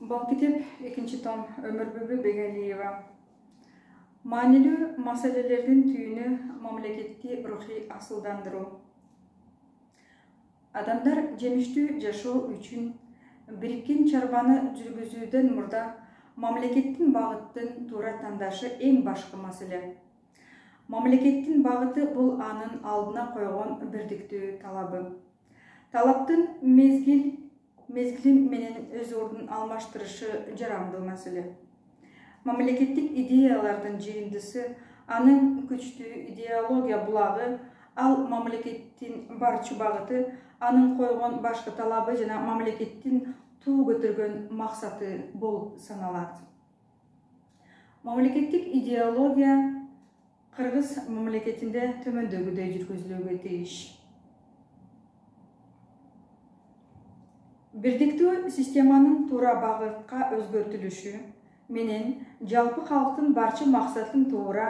Бұл китеп екінші том Өмірбүбі Бегалиева. Манилүү маселелердин түйүнү мамлекетти рухий асылдандыруу. Адамдар жемиштүү жашоо үчүн бириккен чарбаны жүргүзүүдөн мурда мамлекеттин багыттын туура тандашы эң башкы маселе. Мамлекеттин багыты бул анын алдына койгон бирдиктүү талабы. Талаптын мезгили менен өз ордун алмаштырышы жарамдуу маселе. Мамлекеттик идеялардын жыйындысы, анын күчтүү идеология булагы, ал мамлекеттин барчы багыты, анын койгон башкы талабы жана мамлекеттин туу көтөргөн максаты болуп саналат. Мамлекеттик идеология Кыргыз мамлекетинде төмөндөгүдөй жүргүзүлүүгө тийиш. Бирдиктүү системанын туура багытка өзгөртүлүшү менен жалпы калктын барчы максатын туура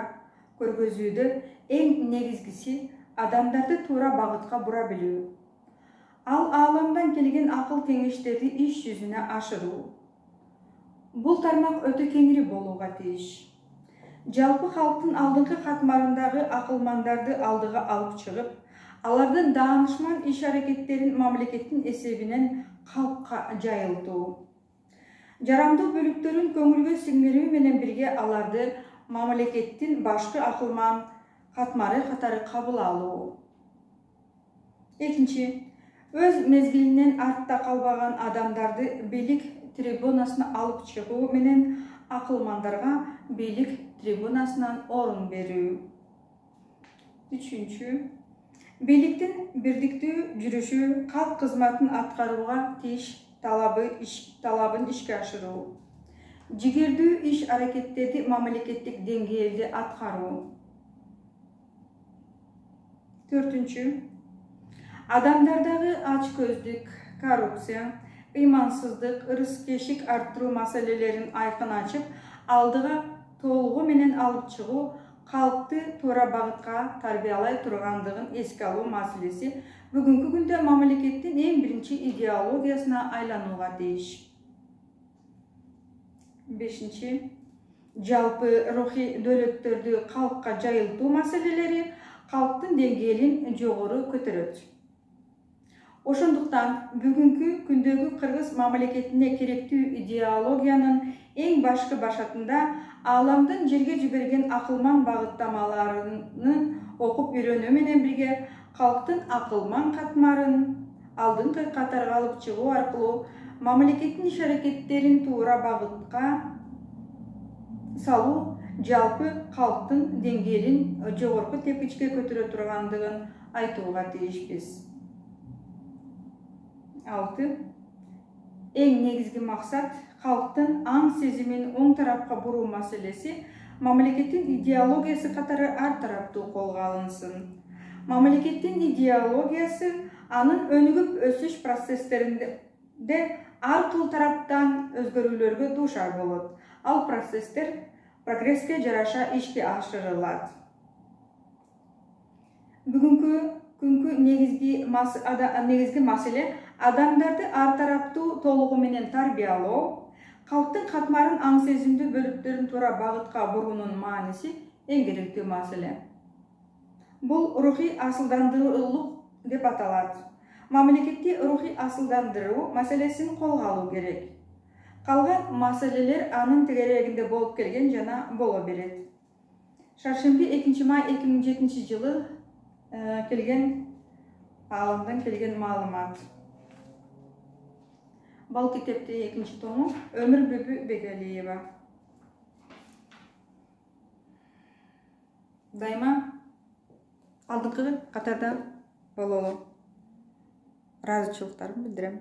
көргөзүүдө эң негизгиси адамдарды туура багытка бура билүү. Ал ааламдан келген акыл кеңештерди иш жүзүнө ашыруу. Бул тармак өтө кеңири болууга тийиш. Жалпы калктын алдыңкы катмарындагы акылмандарды алдыга алып чыгып, алардын даанышман иш-аракеттерин мамлекеттин эсебинен калкка жайылтуу. Жарамдуу бөлүктөрүн көңүлгө сиңирүү менен бирге аларды мамлекеттин башкы акылман катмары катары кабыл алуу. Экинчи, өз мезгилинен артта калбаган адамдарды бийлик трибунасына алып чыгуу менен акылмандарга бийлик трибунасынан орун берүү. Үчүнчү, бийликтин бирдиктүү жүрүшү калк кызматын аткарууга тийиш талабын ишке ашыруу. Жигердүү иш-аракеттерди мамлекеттик деңгээлде аткаруу. Төртүнчү, адамдардагы ачкөздүк, коррупция, ыймансыздык, ырыс-кешик арттыруу маселелерин айкын ачып, алдыга толугу менен алып чыгуу, калкты туура багытка тарбиялай тургандыгын эске алуу маселеси бүгүнкү күндө мамлекеттин эң биринчи идеологиясына айланууга тийиш. Бешинчи, жалпы рухий дөөлөттөрдү калкка жайылтуу маселелери калктын деңгээлин жогору көтөрөт. Ошондуктан бүгүнкү күндөгү Кыргыз мамлекетине керектүү идеологиянын эң башкы башатында ааламдын жерге жиберген акылман багыттамаларын окуп үйрөнүү менен бирге калктын акылман катмарын алдыңкы катарга алып чыгуу аркылуу мамлекеттин иш-аракеттерин туура багытка салуу жалпы калктын деңгээлин жогорку тепкичке көтөрө тургандыгын айтууга тийишпиз. 6. Эң негизги максат калктын аң сезимин оң тарапка буруу маселеси мамлекеттин идеологиясы катары ар тараптуу колго алынсын. Мамлекеттин идеологиясы анын өнүгүп өсүш процесстеринде ар кыл тараптан өзгөрүүлөргө дуушар болот. Ал процесстер прогресске жараша ишке ашырылат. Бүгүнкү күnkү негизги маселе адамдарды ар тараптуу толугу менен тарбиялоо, калктын катмарын аң сезимдүү бөлүктөрүн туура багытка буруунун мааниси эң керектүү маселе. Бул рухий асылдандыруулук деп аталат. Мамлекетти рухий асылдандыруу маселесин колго алуу керек. Калган маселелер анын тегерегинде болуп келген жана боло берет. Шаршемби 2 май 2007 жылы ааламдан келген маалымат. Бал китепти 2 тому Өмүрбүбү Бегалиева. Дайыма алдыңкы катарда бололу. Ыраазычылыктарымды билдирем.